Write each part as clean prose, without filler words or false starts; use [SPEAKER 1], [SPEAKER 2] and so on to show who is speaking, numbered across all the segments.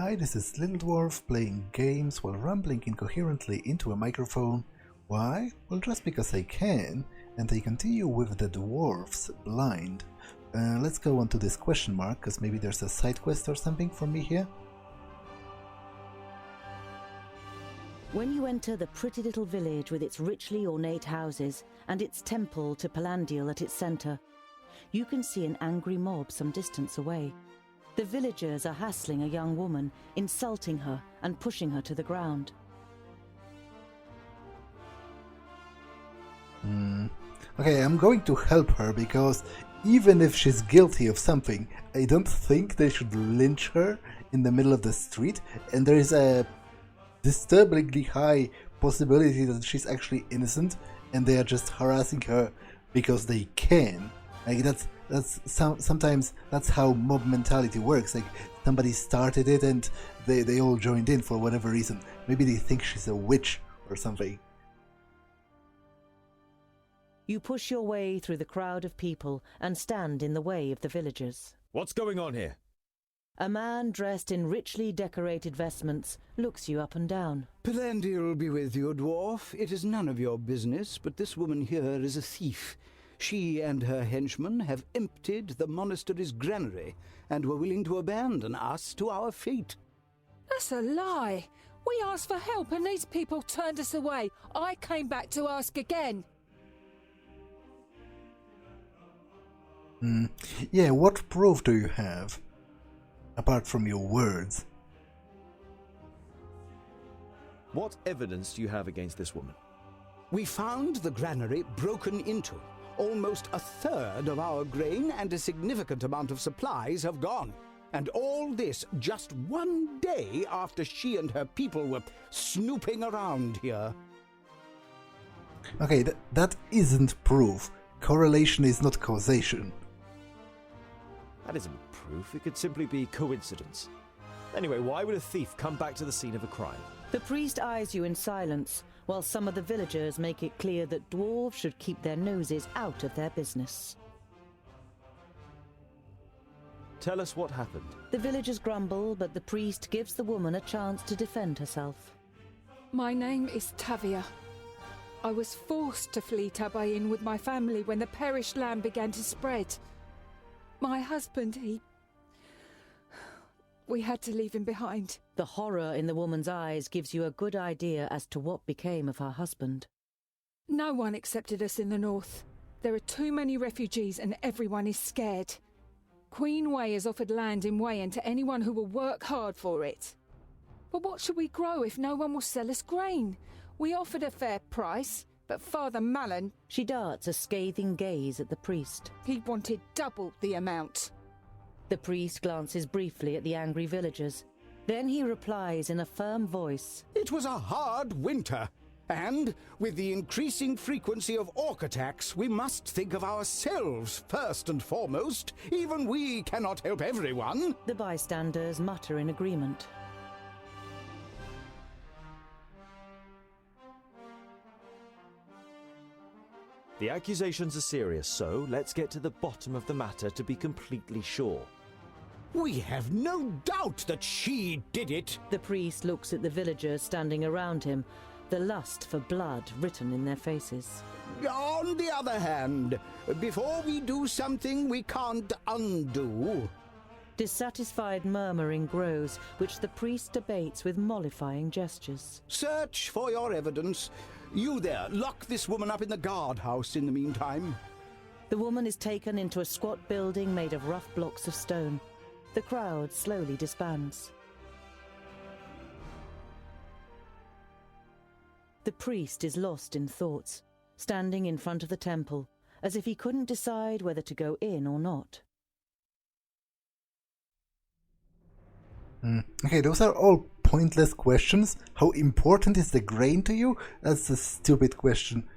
[SPEAKER 1] Hi, this is Little Dwarf playing games while rambling incoherently into a microphone. Why? Well, just because I can, and I continue with the Dwarves blind. Let's go on to this question mark, because maybe there's a side quest or something for me here.
[SPEAKER 2] When you enter the pretty little village with its richly ornate houses and its temple to Boindil at its centre, you can see an angry mob some distance away. The villagers are hassling a young woman, insulting her and pushing her to the ground.
[SPEAKER 1] Okay, I'm going to help her because even if she's guilty of something, I don't think they should lynch her in the middle of the street, and there is a disturbingly high possibility that she's actually innocent and they are just harassing her because they can. Like sometimes that's how mob mentality works. Like somebody started it and they all joined in for whatever reason. Maybe they think she's a witch or something.
[SPEAKER 2] You push your way through the crowd of people and stand in the way of the villagers.
[SPEAKER 3] What's going on here?
[SPEAKER 2] A man dressed in richly decorated vestments looks you up and down.
[SPEAKER 4] Boindil be with you, dwarf. It is none of your business, but this woman here is a thief. She and her henchmen have emptied the monastery's granary and were willing to abandon us to our fate.
[SPEAKER 5] That's a lie. We asked for help and these people turned us away. I came back to ask again.
[SPEAKER 1] Yeah, what proof do you have? Apart from your words.
[SPEAKER 3] What evidence do you have against this woman?
[SPEAKER 4] We found the granary broken into. Almost a third of our grain and a significant amount of supplies have gone. And all this just one day after she and her people were snooping around here.
[SPEAKER 1] Okay, that isn't proof. Correlation is not causation.
[SPEAKER 3] That isn't proof. It could simply be coincidence. Anyway, why would a thief come back to the scene of a crime?
[SPEAKER 2] The priest eyes you in silence, while some of the villagers make it clear that dwarves should keep their noses out of their business.
[SPEAKER 3] Tell us what happened.
[SPEAKER 2] The villagers grumble, but the priest gives the woman a chance to defend herself.
[SPEAKER 5] My name is Tavia. I was forced to flee Tabayin with my family when the perished land began to spread. My husband, we had to leave him behind.
[SPEAKER 2] The horror in the woman's eyes gives you a good idea as to what became of her husband.
[SPEAKER 5] No one accepted us in the north. There are too many refugees and everyone is scared. Queen Wei has offered land in Wayan to anyone who will work hard for it. But what should we grow if no one will sell us grain? We offered a fair price, but Father Mallan...
[SPEAKER 2] She darts a scathing gaze at the priest.
[SPEAKER 5] He wanted double the amount.
[SPEAKER 2] The priest glances briefly at the angry villagers. Then he replies in a firm voice.
[SPEAKER 4] It was a hard winter, and with the increasing frequency of orc attacks, we must think of ourselves first and foremost. Even we cannot help everyone.
[SPEAKER 2] The bystanders mutter in agreement.
[SPEAKER 3] The accusations are serious, so let's get to the bottom of the matter to be completely sure.
[SPEAKER 4] We have no doubt that she did it.
[SPEAKER 2] The priest looks at the villagers standing around him, the lust for blood written in their faces.
[SPEAKER 4] On the other hand, before we do something we can't undo...
[SPEAKER 2] Dissatisfied murmuring grows, which the priest debates with mollifying gestures.
[SPEAKER 4] Search for your evidence. You there, lock this woman up in the guardhouse in the meantime.
[SPEAKER 2] The woman is taken into a squat building made of rough blocks of stone. The crowd slowly disbands. The priest is lost in thoughts, standing in front of the temple, as if he couldn't decide whether to go in or not.
[SPEAKER 1] Okay, those are all pointless questions. How important is the grain to you? That's a stupid question.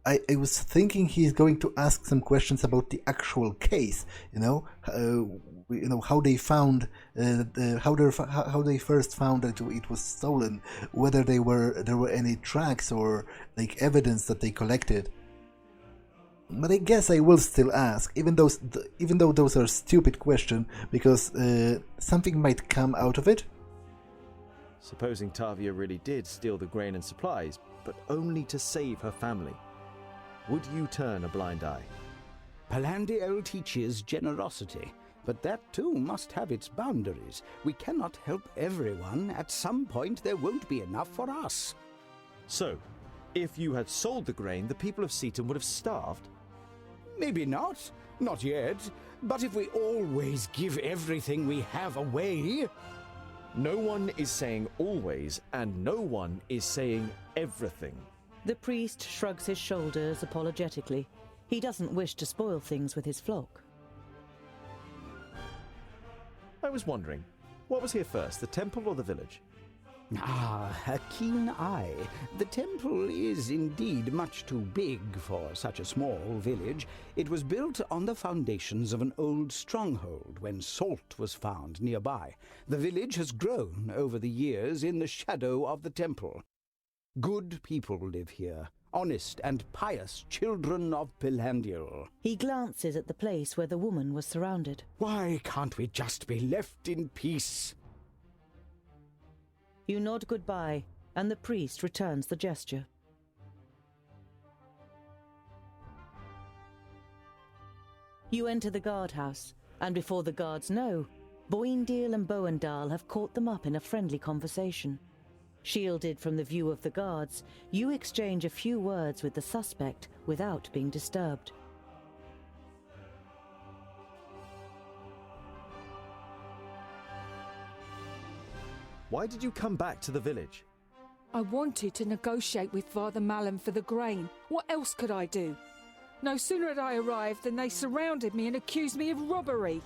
[SPEAKER 1] I was thinking he's going to ask some questions about the actual case. How they found, how they first found that it was stolen, whether there were any tracks or like evidence that they collected. But I guess I will still ask, even though those are stupid questions, because something might come out of it.
[SPEAKER 3] Supposing Tavia really did steal the grain and supplies, but only to save her family, would you turn a blind eye?
[SPEAKER 4] Palandiel teaches generosity, but that too must have its boundaries. We cannot help everyone. At some point there won't be enough for us.
[SPEAKER 3] So, if you had sold the grain, the people of Seaton would have starved?
[SPEAKER 4] Maybe not. Not yet. But if we always give everything we have away...
[SPEAKER 3] No one is saying always, and no one is saying everything.
[SPEAKER 2] The priest shrugs his shoulders apologetically. He doesn't wish to spoil things with his flock.
[SPEAKER 3] I was wondering, what was here first, the temple or the village?
[SPEAKER 4] Ah, a keen eye. The temple is indeed much too big for such a small village. It was built on the foundations of an old stronghold when salt was found nearby. The village has grown over the years in the shadow of the temple. Good people live here, honest and pious children of Palandiel.
[SPEAKER 2] He glances at the place where the woman was surrounded.
[SPEAKER 4] Why can't we just be left in peace?
[SPEAKER 2] You nod goodbye, and the priest returns the gesture. You enter the guardhouse, and before the guards know, Boindil and Boindil have caught them up in a friendly conversation. Shielded from the view of the guards, you exchange a few words with the suspect without being disturbed.
[SPEAKER 3] Why did you come back to the village?
[SPEAKER 5] I wanted to negotiate with Father Malum for the grain. What else could I do? No sooner had I arrived than they surrounded me and accused me of robbery.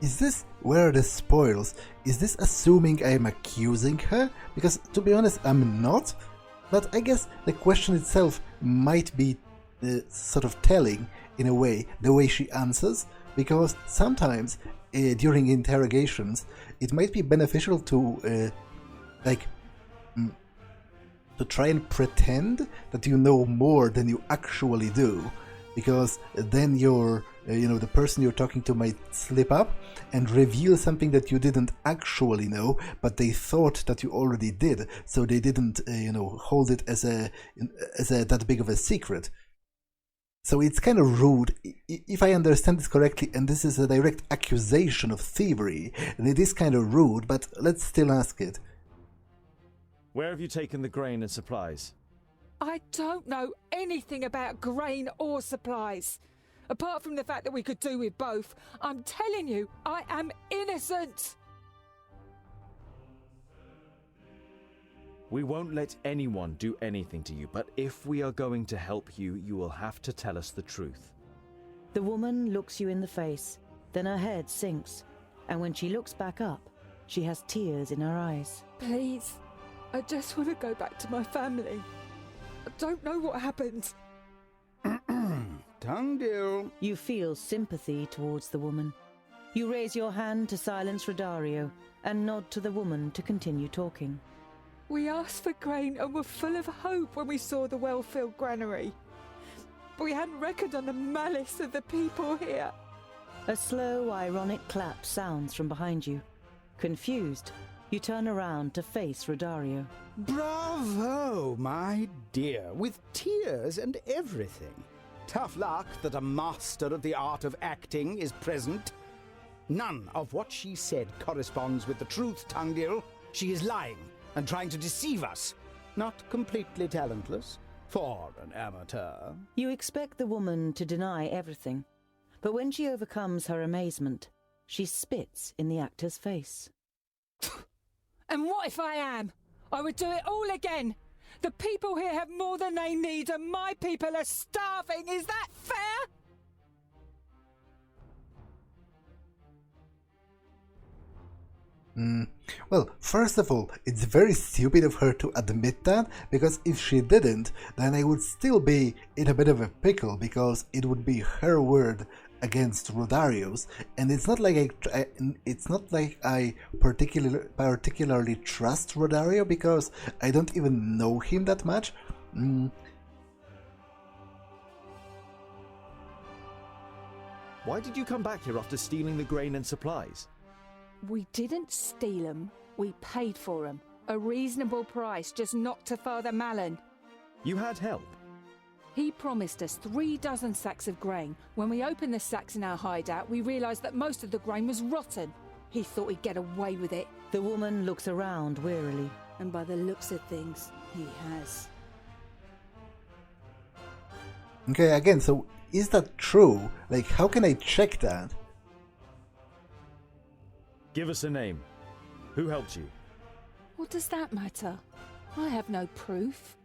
[SPEAKER 1] Is this where are the spoils? Is this assuming I'm accusing her? Because, to be honest, I'm not. But I guess the question itself might be sort of telling, in a way, the way she answers. Because sometimes, during interrogations, it might be beneficial to, to try and pretend that you know more than you actually do. Because then the person you're talking to might slip up and reveal something that you didn't actually know, but they thought that you already did, so they didn't, hold it as that big of a secret. So it's kind of rude, if I understand this correctly, and this is a direct accusation of thievery, and it is kind of rude, but let's still ask it.
[SPEAKER 3] Where have you taken the grain and supplies?
[SPEAKER 5] I don't know anything about grain or supplies. Apart from the fact that we could do with both, I'm telling you, I am innocent!
[SPEAKER 3] We won't let anyone do anything to you, but if we are going to help you, you will have to tell us the truth.
[SPEAKER 2] The woman looks you in the face, then her head sinks, and when she looks back up, she has tears in her eyes.
[SPEAKER 5] Please, I just want to go back to my family. I don't know what happened.
[SPEAKER 4] Tungdil.
[SPEAKER 2] You feel sympathy towards the woman. You raise your hand to silence Rodario and nod to the woman to continue talking.
[SPEAKER 5] We asked for grain and were full of hope when we saw the well-filled granary. But we hadn't reckoned on the malice of the people here.
[SPEAKER 2] A slow, ironic clap sounds from behind you. Confused, you turn around to face Rodario.
[SPEAKER 4] Bravo, my dear, with tears and everything. Tough luck that a master of the art of acting is present. None of what she said corresponds with the truth, Tungdil. She is lying and trying to deceive us. Not completely talentless for an amateur.
[SPEAKER 2] You expect the woman to deny everything, but when she overcomes her amazement, she spits in the actor's face.
[SPEAKER 5] And what if I am? I would do it all again. The people here have more than they need and my people are starving. Is that fair?
[SPEAKER 1] Well, first of all, it's very stupid of her to admit that, because if she didn't, then I would still be in a bit of a pickle, because it would be her word against Rodario's, and it's not like I particularly trust Rodario, because I don't even know him that much.
[SPEAKER 3] Why did you come back here after stealing the grain and supplies?
[SPEAKER 5] We didn't steal 'em, we paid for 'em. A reasonable price, just not to Father Malin.
[SPEAKER 3] You had help.
[SPEAKER 5] He promised us 3 dozen sacks of grain. When we opened the sacks in our hideout, we realised that most of the grain was rotten. He thought he'd get away with it.
[SPEAKER 2] The woman looks around wearily.
[SPEAKER 5] And by the looks of things, he has.
[SPEAKER 1] Okay, again, so is that true? Like, how can I check that?
[SPEAKER 3] Give us a name. Who helped you?
[SPEAKER 5] What does that matter? I have no proof.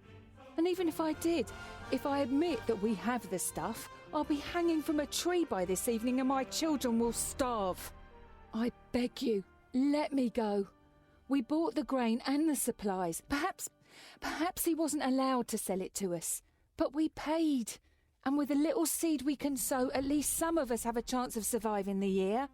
[SPEAKER 5] And even if I did, if I admit that we have the stuff, I'll be hanging from a tree by this evening and my children will starve. I beg you, let me go. We bought the grain and the supplies. Perhaps he wasn't allowed to sell it to us. But we paid. And with a little seed we can sow, at least some of us have a chance of surviving the year.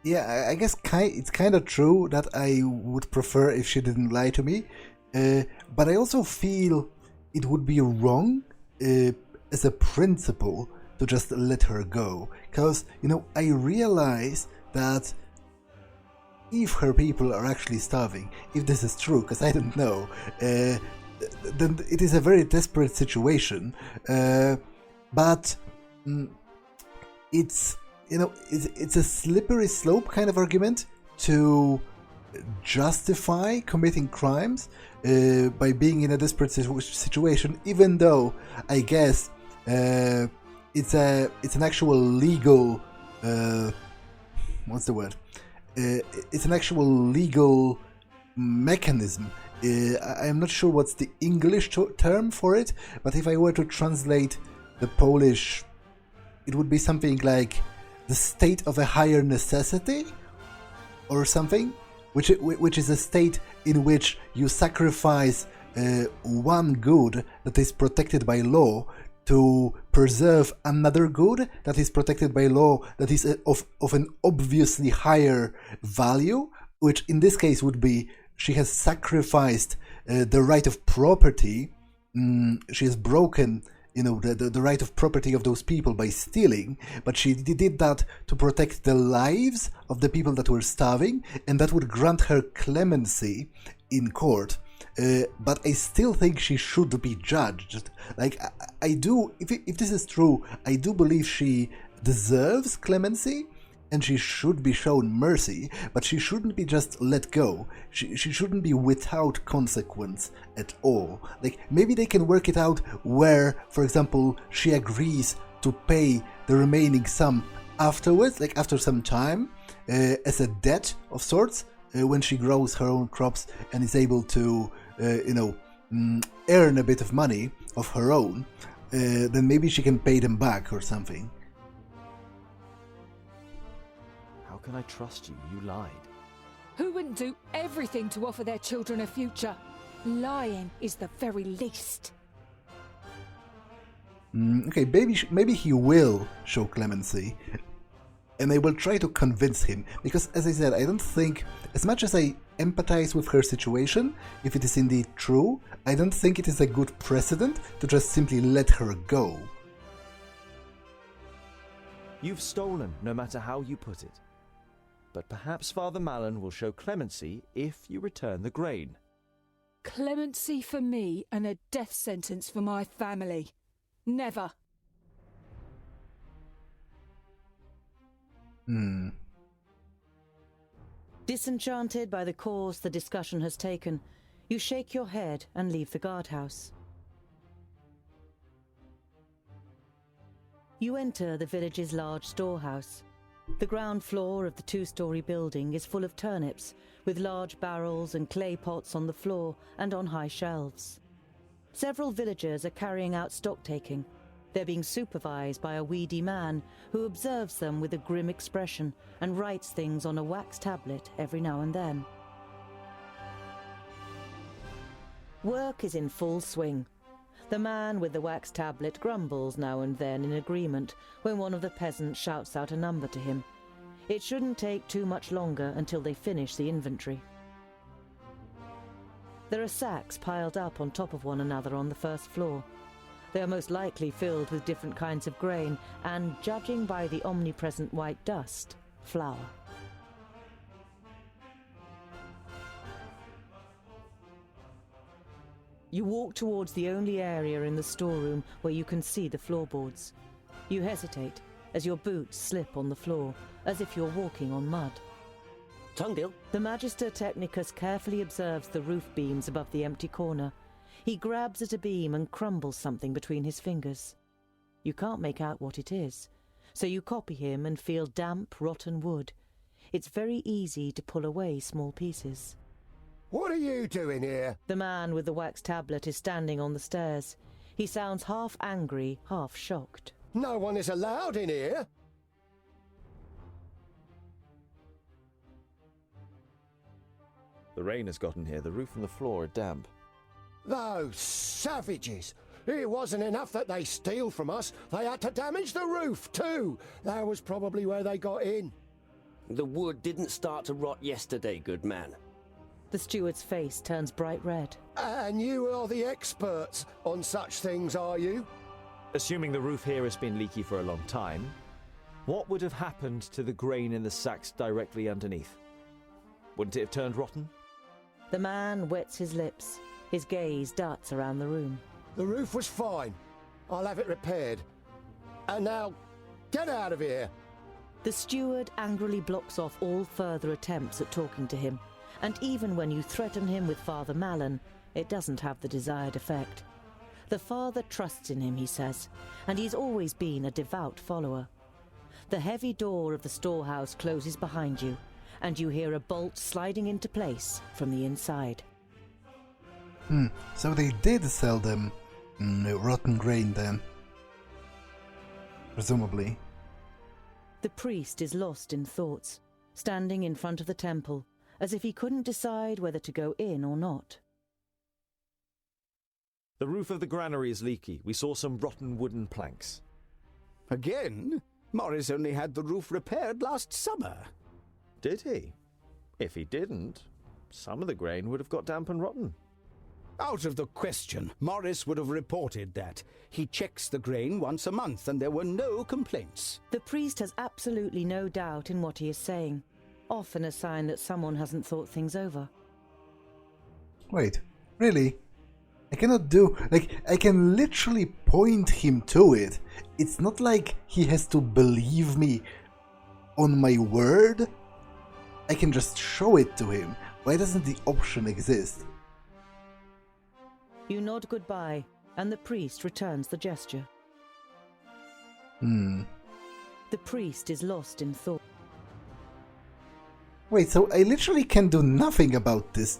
[SPEAKER 1] Yeah, I guess it's kind of true that I would prefer if she didn't lie to me, but I also feel it would be wrong as a principle to just let her go, because, you know, I realize that if her people are actually starving, if this is true, because I don't know, then it is a very desperate situation, but it's, you know, it's a slippery slope kind of argument to justify committing crimes by being in a desperate situation, even though I guess it's an actual legal what's the word? It's an actual legal mechanism. I'm not sure what's the English term for it, but if I were to translate the Polish, it would be something like the state of a higher necessity, or something, which is a state in which you sacrifice one good that is protected by law to preserve another good that is protected by law that is of an obviously higher value, which in this case would be she has sacrificed the right of property. She has broken, you know, the right of property of those people by stealing, but she did that to protect the lives of the people that were starving, and that would grant her clemency in court. But I still think she should be judged. Like, I do, if this is true, I do believe she deserves clemency, and she should be shown mercy, but she shouldn't be just let go. She shouldn't be without consequence at all. Like, maybe they can work it out where, for example, she agrees to pay the remaining sum afterwards, like after some time, as a debt of sorts, when she grows her own crops and is able to, earn a bit of money of her own, then maybe she can pay them back or something.
[SPEAKER 3] How can I trust you? You lied.
[SPEAKER 5] Who wouldn't do everything to offer their children a future? Lying is the very least.
[SPEAKER 1] Okay, maybe he will show clemency, and I will try to convince him, because, as I said, I don't think, as much as I empathize with her situation, if it is indeed true, I don't think it is a good precedent to just simply let her go.
[SPEAKER 3] You've stolen, no matter how you put it. But perhaps Father Malin will show clemency if you return the grain.
[SPEAKER 5] Clemency for me and a death sentence for my family. Never.
[SPEAKER 2] Disenchanted by the course the discussion has taken, you shake your head and leave the guardhouse. You enter the village's large storehouse. The ground floor of the 2-story building is full of turnips, with large barrels and clay pots on the floor and on high shelves. Several villagers are carrying out stock-taking. They're being supervised by a weedy man who observes them with a grim expression and writes things on a wax tablet every now and then. Work is in full swing. The man with the wax tablet grumbles now and then in agreement when one of the peasants shouts out a number to him. It shouldn't take too much longer until they finish the inventory. There are sacks piled up on top of one another on the first floor. They are most likely filled with different kinds of grain and, judging by the omnipresent white dust, flour. You walk towards the only area in the storeroom where you can see the floorboards. You hesitate as your boots slip on the floor, as if you're walking on mud.
[SPEAKER 6] Tungdil?
[SPEAKER 2] The Magister Technicus carefully observes the roof beams above the empty corner. He grabs at a beam and crumbles something between his fingers. You can't make out what it is, so you copy him and feel damp, rotten wood. It's very easy to pull away small pieces.
[SPEAKER 7] What are you doing here?
[SPEAKER 2] The man with the wax tablet is standing on the stairs. He sounds half angry, half shocked.
[SPEAKER 7] No one is allowed in here.
[SPEAKER 3] The rain has gotten here. The roof and the floor are damp.
[SPEAKER 7] Those savages! It wasn't enough that they steal from us, they had to damage the roof too! That was probably where they got in.
[SPEAKER 6] The wood didn't start to rot yesterday, good man.
[SPEAKER 2] The steward's face turns bright red.
[SPEAKER 7] And you are the experts on such things, are you?
[SPEAKER 3] Assuming the roof here has been leaky for a long time, what would have happened to the grain in the sacks directly underneath? Wouldn't it have turned rotten?
[SPEAKER 2] The man wets his lips. His gaze darts around the room.
[SPEAKER 7] The roof was fine. I'll have it repaired. And now, get out of here!
[SPEAKER 2] The steward angrily blocks off all further attempts at talking to him, and even when you threaten him with Father Malin, it doesn't have the desired effect. The father trusts in him, he says, and he's always been a devout follower. The heavy door of the storehouse closes behind you, and you hear a bolt sliding into place from the inside.
[SPEAKER 1] So they did sell them rotten grain then. Presumably.
[SPEAKER 2] The priest is lost in thoughts, standing in front of the temple, as if he couldn't decide whether to go in or not.
[SPEAKER 3] The roof of the granary is leaky. We saw some rotten wooden planks.
[SPEAKER 4] Again? Morris only had the roof repaired last summer.
[SPEAKER 3] Did he? If he didn't, some of the grain would have got damp and rotten.
[SPEAKER 4] Out of the question. Morris would have reported that. He checks the grain once a month and there were no complaints.
[SPEAKER 2] The priest has absolutely no doubt in what he is saying, often a sign that someone hasn't thought things over.
[SPEAKER 1] Wait, really? I cannot do... I can literally point him to it. It's not like he has to believe me on my word. I can just show it to him. Why doesn't the option exist?
[SPEAKER 2] You nod goodbye, and the priest returns the gesture. The priest is lost in thought.
[SPEAKER 1] Wait, so I literally can do nothing about this.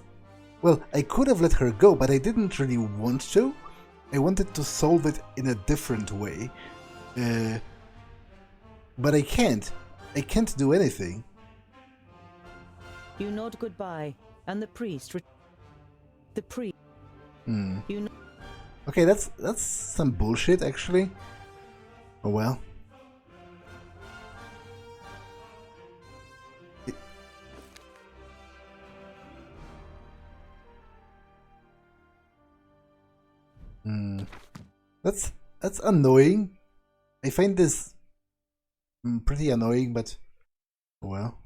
[SPEAKER 1] Well, I could have let her go, but I didn't really want to. I wanted to solve it in a different way. But I can't. I can't do anything.
[SPEAKER 2] You nod goodbye, and the priest
[SPEAKER 1] Okay, that's some bullshit, actually. Oh well. That's annoying. I find this pretty annoying, but well.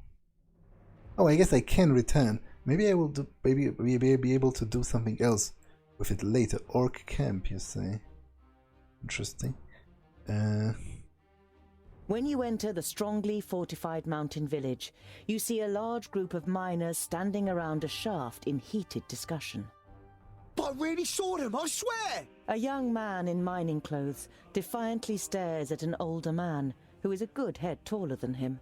[SPEAKER 1] Oh, I guess I can return. Maybe I will do. Maybe be able to do something else with it later. Orc camp, you say? Interesting.
[SPEAKER 2] When you enter the strongly fortified mountain village, you see a large group of miners standing around a shaft in heated discussion.
[SPEAKER 8] I really saw them, I swear!
[SPEAKER 2] A young man in mining clothes defiantly stares at an older man who is a good head taller than him.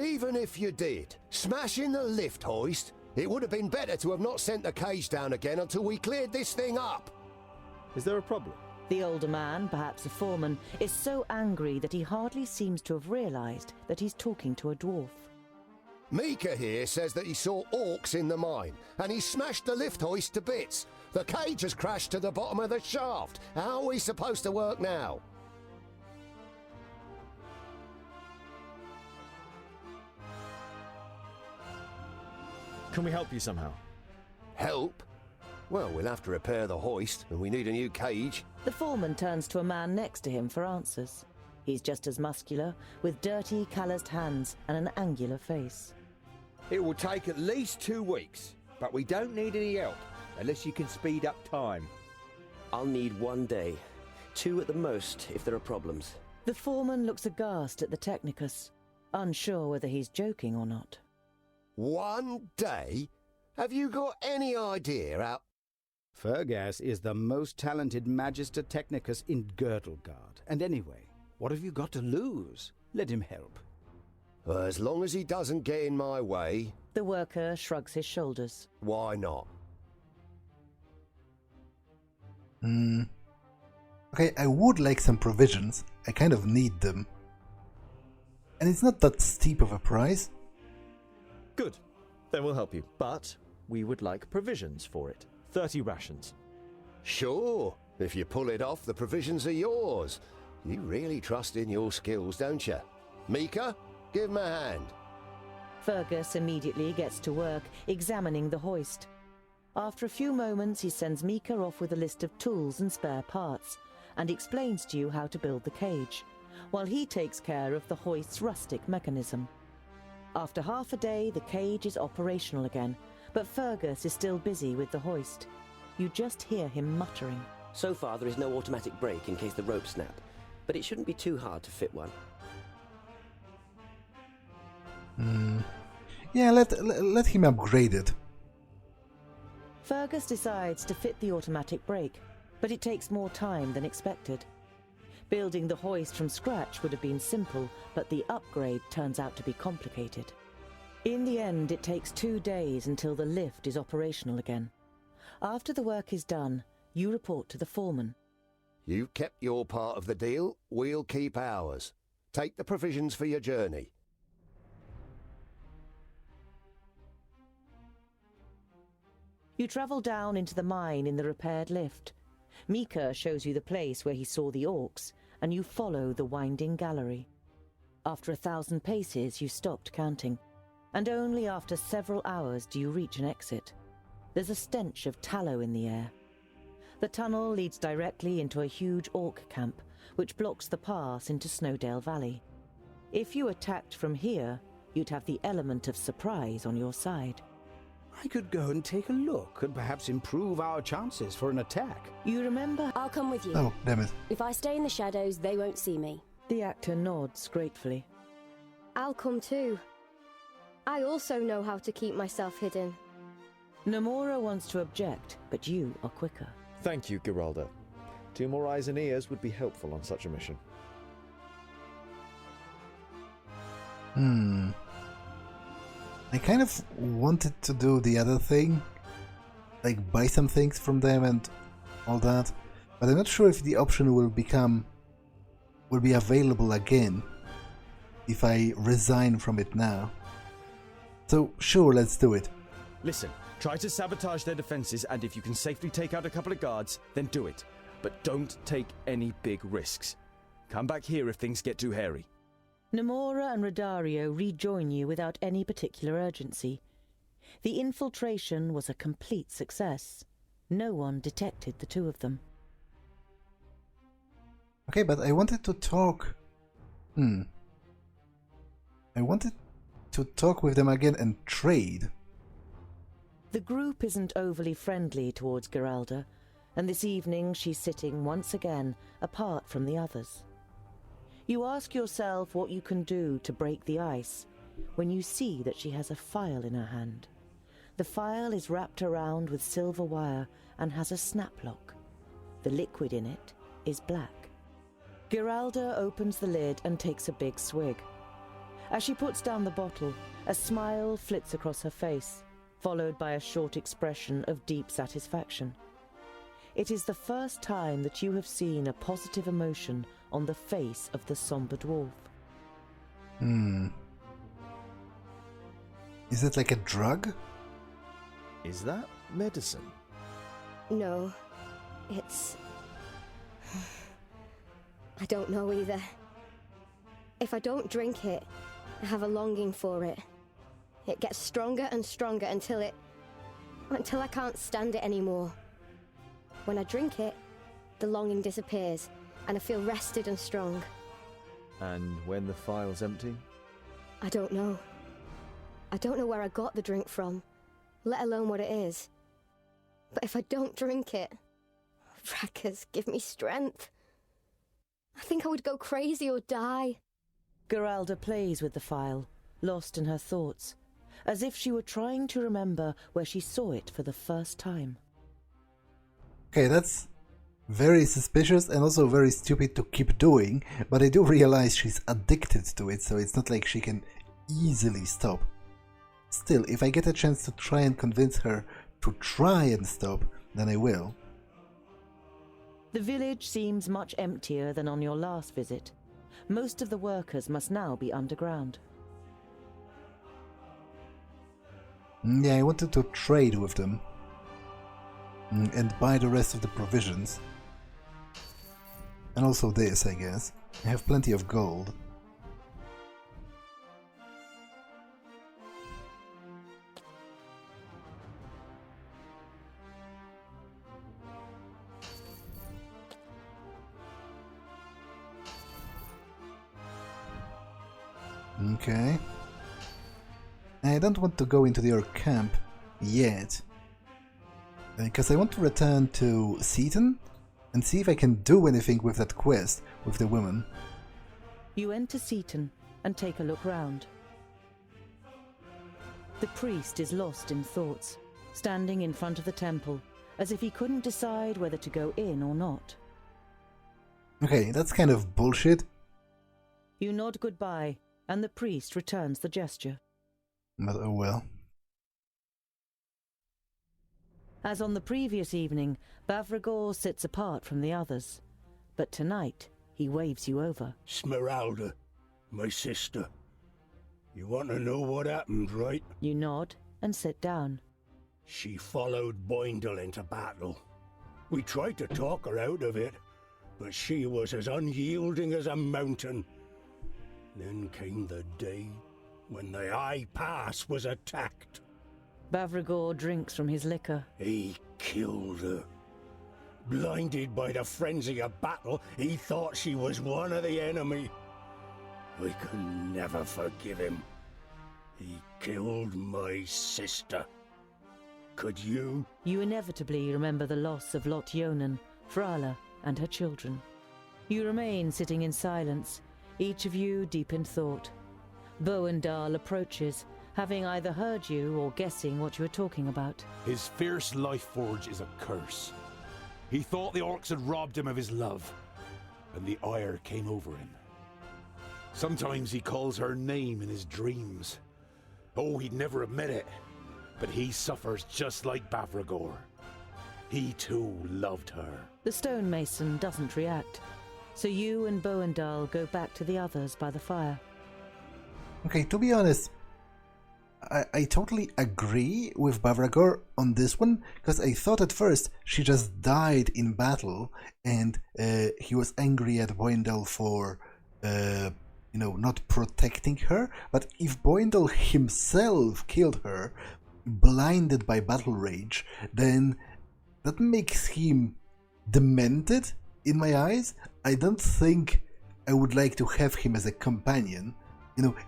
[SPEAKER 7] Even if you did, smashing the lift hoist, it would have been better to have not sent the cage down again until we cleared this thing up.
[SPEAKER 3] Is there a problem?
[SPEAKER 2] The older man, perhaps a foreman, is so angry that he hardly seems to have realized that he's talking to a dwarf.
[SPEAKER 7] Mika here says that he saw orcs in the mine, and he smashed the lift hoist to bits. The cage has crashed to the bottom of the shaft. How are we supposed to work now?
[SPEAKER 3] Can we help you somehow?
[SPEAKER 7] Help? Well, we'll have to repair the hoist, and we need a new cage.
[SPEAKER 2] The foreman turns to a man next to him for answers. He's just as muscular, with dirty, calloused hands and an angular face.
[SPEAKER 9] It will take at least 2 weeks, but we don't need any help, unless you can speed up time.
[SPEAKER 6] I'll need 1 day. 2 at the most, if there are problems.
[SPEAKER 2] The foreman looks aghast at the Technicus, unsure whether he's joking or not.
[SPEAKER 7] 1 day? Have you got any idea how...
[SPEAKER 4] Fergus is the most talented Magister Technicus in Girdlegard. And anyway, what have you got to lose? Let him help.
[SPEAKER 7] As long as he doesn't get in my way,
[SPEAKER 2] The worker shrugs his shoulders.
[SPEAKER 7] why not?
[SPEAKER 1] Okay, I would like some provisions. I kind of need them. And it's not that steep of a price.
[SPEAKER 3] Good. Then we'll help you. But we would like provisions for it. 30 rations.
[SPEAKER 7] Sure. If you pull it off, the provisions are yours. You really trust in your skills, don't you? Mika, give him a hand.
[SPEAKER 2] Fergus immediately gets to work, examining the hoist. After a few moments, he sends Mika off with a list of tools and spare parts, and explains to you how to build the cage, while he takes care of the hoist's rustic mechanism. After half a day, the cage is operational again, but Fergus is still busy with the hoist. You just hear him muttering.
[SPEAKER 6] So far, there is no automatic brake in case the ropes snap, but it shouldn't be too hard to fit one.
[SPEAKER 1] Yeah, let him upgrade it.
[SPEAKER 2] Fergus decides to fit the automatic brake, but it takes more time than expected. Building the hoist from scratch would have been simple, but the upgrade turns out to be complicated. In the end, it takes 2 days until the lift is operational again. After the work is done, you report to the foreman.
[SPEAKER 7] You've kept your part of the deal, we'll keep ours. Take the provisions for your journey.
[SPEAKER 2] You travel down into the mine in the repaired lift. Mika shows you the place where he saw the orcs, and you follow the winding gallery. After 1,000 paces, you stopped counting, and only after several hours do you reach an exit. There's a stench of tallow in the air. The tunnel leads directly into a huge orc camp, which blocks the pass into Snowdale Valley. If you attacked from here, you'd have the element of surprise on your side.
[SPEAKER 4] I could go and take a look and perhaps improve our chances for an attack.
[SPEAKER 2] You remember?
[SPEAKER 10] I'll come with you.
[SPEAKER 1] Oh, damn it.
[SPEAKER 10] If I stay in the shadows, they won't see me.
[SPEAKER 2] The actor nods gratefully.
[SPEAKER 10] I'll come too. I also know how to keep myself hidden.
[SPEAKER 2] Nomura wants to object, but you are quicker.
[SPEAKER 3] Thank you, Giralda. 2 more eyes and ears would be helpful on such a mission.
[SPEAKER 1] I kind of wanted to do the other thing, like buy some things from them and all that, but I'm not sure if the option will be available again if I resign from it now. So sure, let's do it.
[SPEAKER 11] Listen, try to sabotage their defenses, and if you can safely take out a couple of guards, then do it. But don't take any big risks. Come back here if things get too hairy.
[SPEAKER 2] Nomura and Rodario rejoin you without any particular urgency. The infiltration was a complete success. No one detected the 2 of them.
[SPEAKER 1] Okay, but I wanted to talk... I wanted to talk with them again and trade.
[SPEAKER 2] The group isn't overly friendly towards Giralda, and this evening she's sitting once again apart from the others. You ask yourself what you can do to break the ice when you see that she has a phial in her hand. The phial is wrapped around with silver wire and has a snap lock. The liquid in it is black. Giralda opens the lid and takes a big swig. As she puts down the bottle, a smile flits across her face, followed by a short expression of deep satisfaction. It is the first time that you have seen a positive emotion on the face of the somber dwarf.
[SPEAKER 1] Is it like a drug?
[SPEAKER 3] Is that medicine?
[SPEAKER 10] No, it's... I don't know either. If I don't drink it, I have a longing for it. It gets stronger and stronger until I can't stand it anymore. When I drink it, the longing disappears, and I feel rested and strong.
[SPEAKER 3] And when the phial's empty?
[SPEAKER 10] I don't know. I don't know where I got the drink from, let alone what it is. But if I don't drink it, Rackers, give me strength. I think I would go crazy or die.
[SPEAKER 2] Giralda plays with the phial, lost in her thoughts, as if she were trying to remember where she saw it for the first time.
[SPEAKER 1] Okay, that's very suspicious and also very stupid to keep doing, but I do realize she's addicted to it, so it's not like she can easily stop. Still, if I get a chance to try and convince her to try and stop, then I will.
[SPEAKER 2] The village seems much emptier than on your last visit. Most of the workers must now be underground.
[SPEAKER 1] Yeah, I wanted to trade with them and buy the rest of the provisions. And also this, I guess. I have plenty of gold. Okay. I don't want to go into your camp yet, because I want to return to Seaton and see if I can do anything with that quest with the woman.
[SPEAKER 2] You enter Seaton and take a look round. The priest is lost in thoughts, standing in front of the temple, as if he couldn't decide whether to go in or not.
[SPEAKER 1] Okay, that's kind of bullshit.
[SPEAKER 2] You nod goodbye, and the priest returns the gesture.
[SPEAKER 1] But oh well.
[SPEAKER 2] As on the previous evening, Bavragor sits apart from the others. But tonight, he waves you over.
[SPEAKER 12] Giralda, my sister. You want to know what happened, right?
[SPEAKER 2] You nod and sit down.
[SPEAKER 12] She followed Boindil into battle. We tried to talk her out of it, but she was as unyielding as a mountain. Then came the day when the High Pass was attacked.
[SPEAKER 2] Bavragor drinks from his liquor.
[SPEAKER 12] He killed her. Blinded by the frenzy of battle, he thought she was one of the enemy. I can never forgive him. He killed my sister. Could you?
[SPEAKER 2] You inevitably remember the loss of Lot Yonan, Frala, and her children. You remain sitting in silence, each of you deep in thought. Boindil approaches, having either heard you or guessing what you are talking about.
[SPEAKER 13] His fierce life forge is a curse. He thought the orcs had robbed him of his love, and the ire came over him. Sometimes he calls her name in his dreams. Oh, he'd never admit it, but he suffers just like Bavragor. He too loved her.
[SPEAKER 2] The stonemason doesn't react, so you and Boindil go back to the others by the fire.
[SPEAKER 1] Okay, to be honest, I totally agree with Bavragor on this one, because I thought at first she just died in battle, and he was angry at Boindil for, not protecting her. But if Boindil himself killed her, blinded by battle rage, then that makes him demented in my eyes. I don't think I would like to have him as a companion.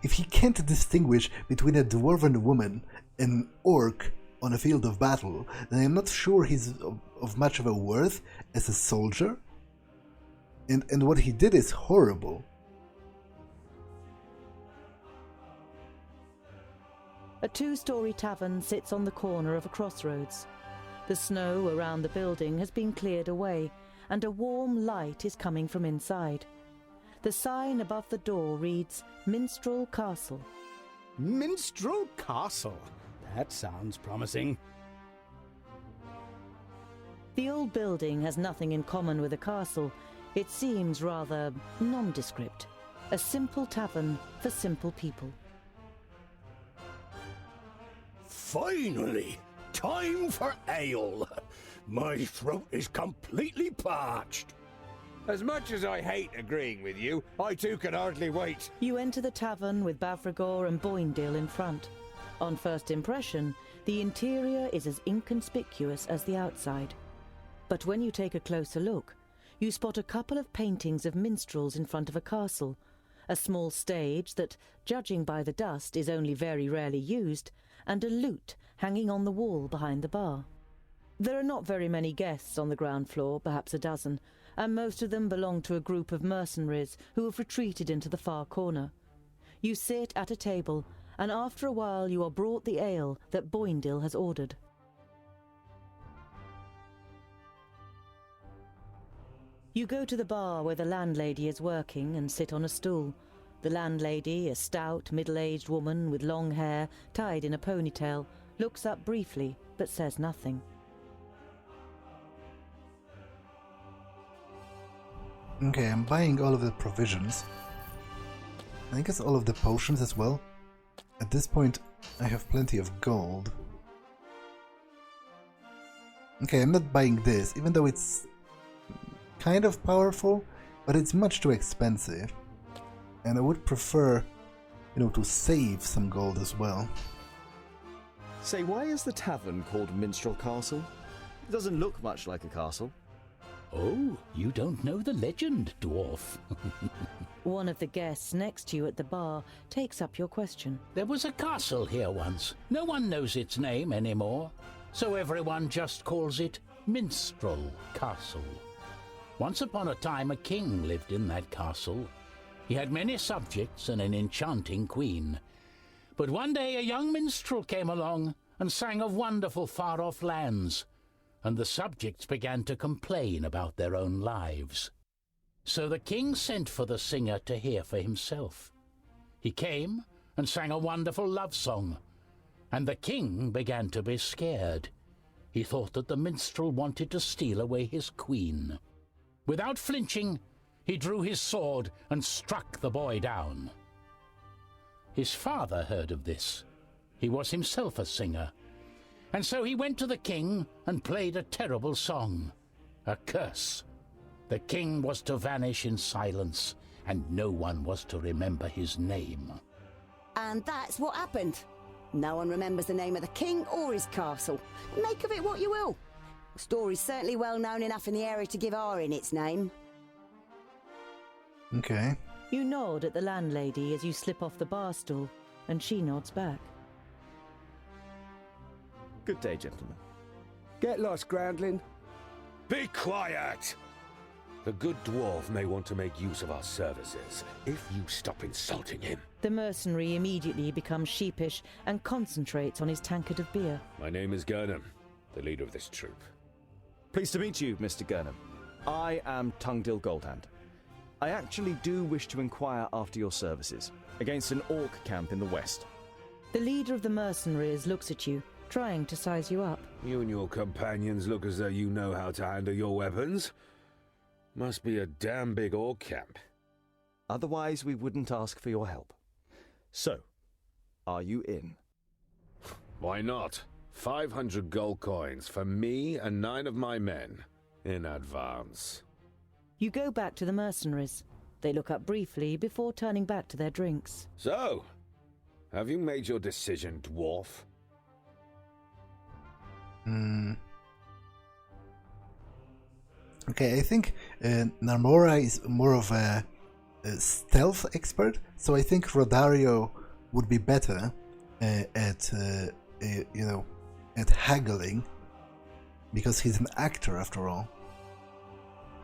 [SPEAKER 1] If he can't distinguish between a dwarven woman and an orc on a field of battle, then I'm not sure he's of much of a worth as a soldier. And what he did is horrible.
[SPEAKER 2] A two-story tavern sits on the corner of a crossroads. The snow around the building has been cleared away, and a warm light is coming from inside. The sign above the door reads, Minstrel Castle.
[SPEAKER 4] Minstrel Castle? That sounds promising.
[SPEAKER 2] The old building has nothing in common with a castle. It seems rather nondescript. A simple tavern for simple people.
[SPEAKER 12] Finally! Time for ale! My throat is completely parched.
[SPEAKER 9] As much as I hate agreeing with you, I too can hardly wait.
[SPEAKER 2] You enter the tavern with Bavragor and Boindil in front. On first impression, the interior is as inconspicuous as the outside. But when you take a closer look, you spot a couple of paintings of minstrels in front of a castle, a small stage that, judging by the dust, is only very rarely used, and a lute hanging on the wall behind the bar. There are not very many guests on the ground floor, perhaps a dozen, and most of them belong to a group of mercenaries who have retreated into the far corner. You sit at a table, and after a while you are brought the ale that Boindil has ordered. You go to the bar where the landlady is working and sit on a stool. The landlady, a stout, middle-aged woman with long hair tied in a ponytail, looks up briefly but says nothing.
[SPEAKER 1] Okay, I'm buying all of the provisions. I guess all of the potions as well. At this point, I have plenty of gold. Okay, I'm not buying this, even though it's kind of powerful, but it's much too expensive. And I would prefer, to save some gold as well.
[SPEAKER 11] Say, why is the tavern called Minstrel Castle? It doesn't look much like a castle.
[SPEAKER 14] Oh, you don't know the legend, dwarf.
[SPEAKER 2] One of the guests next to you at the bar takes up your question.
[SPEAKER 14] There was a castle here once. No one knows its name anymore, so everyone just calls it Minstrel Castle. Once upon a time, a king lived in that castle. He had many subjects and an enchanting queen. But one day a young minstrel came along and sang of wonderful far-off lands, and the subjects began to complain about their own lives. So the king sent for the singer to hear for himself. He came and sang a wonderful love song, and the king began to be scared. He thought that the minstrel wanted to steal away his queen. Without flinching, he drew his sword and struck the boy down. His father heard of this. He was himself a singer. And so he went to the king and played a terrible song, a curse. The king was to vanish in silence, and no one was to remember his name.
[SPEAKER 15] And that's what happened. No one remembers the name of the king or his castle. Make of it what you will. The story's certainly well known enough in the area to give Arin its name.
[SPEAKER 1] Okay.
[SPEAKER 2] You nod at the landlady as you slip off the bar stool, and she nods back.
[SPEAKER 11] Good day, gentlemen.
[SPEAKER 4] Get lost, groundling.
[SPEAKER 16] Be quiet! The good dwarf may want to make use of our services, if you stop insulting him.
[SPEAKER 2] The mercenary immediately becomes sheepish and concentrates on his tankard of beer.
[SPEAKER 16] My name is Gurnham, the leader of this troop.
[SPEAKER 11] Pleased to meet you, Mr. Gurnham. I am Tungdil Goldhand. I actually do wish to inquire after your services against an orc camp in the west.
[SPEAKER 2] The leader of the mercenaries looks at you, trying to size you up.
[SPEAKER 16] You and your companions look as though you know how to handle your weapons. Must be a damn big orc camp.
[SPEAKER 11] Otherwise, we wouldn't ask for your help. So, are you in?
[SPEAKER 16] Why not? 500 gold coins for me and 9 of my men, in advance.
[SPEAKER 2] You go back to the mercenaries. They look up briefly before turning back to their drinks.
[SPEAKER 16] So, have you made your decision, dwarf?
[SPEAKER 1] Okay, I think Narmora is more of a stealth expert, so I think Rodario would be better at haggling, because he's an actor after all.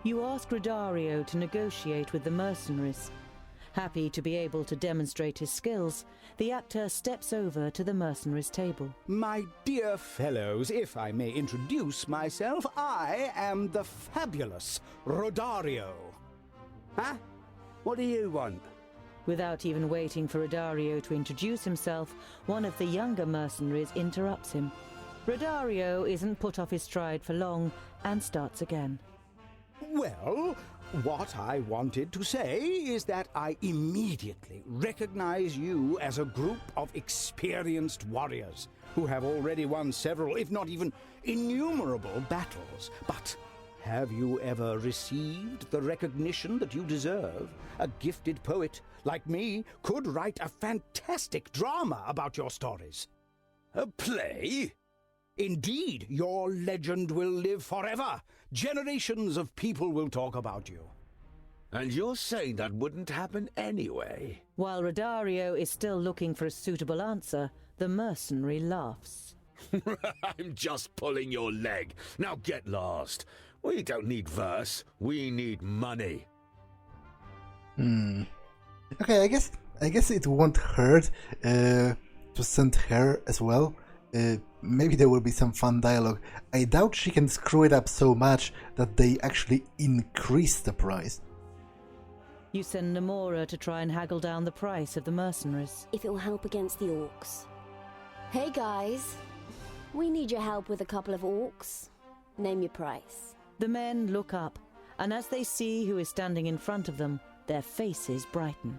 [SPEAKER 2] You ask Rodario to negotiate with the mercenaries. Happy to be able to demonstrate his skills, the actor steps over to the mercenaries' table.
[SPEAKER 4] My dear fellows, if I may introduce myself, I am the fabulous Rodario.
[SPEAKER 8] Huh? What do you want?
[SPEAKER 2] Without even waiting for Rodario to introduce himself, one of the younger mercenaries interrupts him. Rodario isn't put off his stride for long and starts again.
[SPEAKER 4] Well, what I wanted to say is that I immediately recognize you as a group of experienced warriors who have already won several, if not even innumerable, battles. But have you ever received the recognition that you deserve? A gifted poet like me could write a fantastic drama about your stories.
[SPEAKER 16] A play?
[SPEAKER 4] Indeed, your legend will live forever. Generations of people will talk about you.
[SPEAKER 16] And you're saying that wouldn't happen anyway?
[SPEAKER 2] While Rodario is still looking for a suitable answer, the mercenary laughs.
[SPEAKER 16] I'm just pulling your leg. Now get lost. We don't need verse. We need money.
[SPEAKER 1] Okay, I guess it won't hurt to send her as well. Maybe there will be some fun dialogue. I doubt she can screw it up so much that they actually increase the price.
[SPEAKER 2] You send Namora to try and haggle down the price of the mercenaries.
[SPEAKER 17] If it will help against the orcs. Hey guys, we need your help with a couple of orcs. Name your price.
[SPEAKER 2] The men look up, and as they see who is standing in front of them, their faces brighten.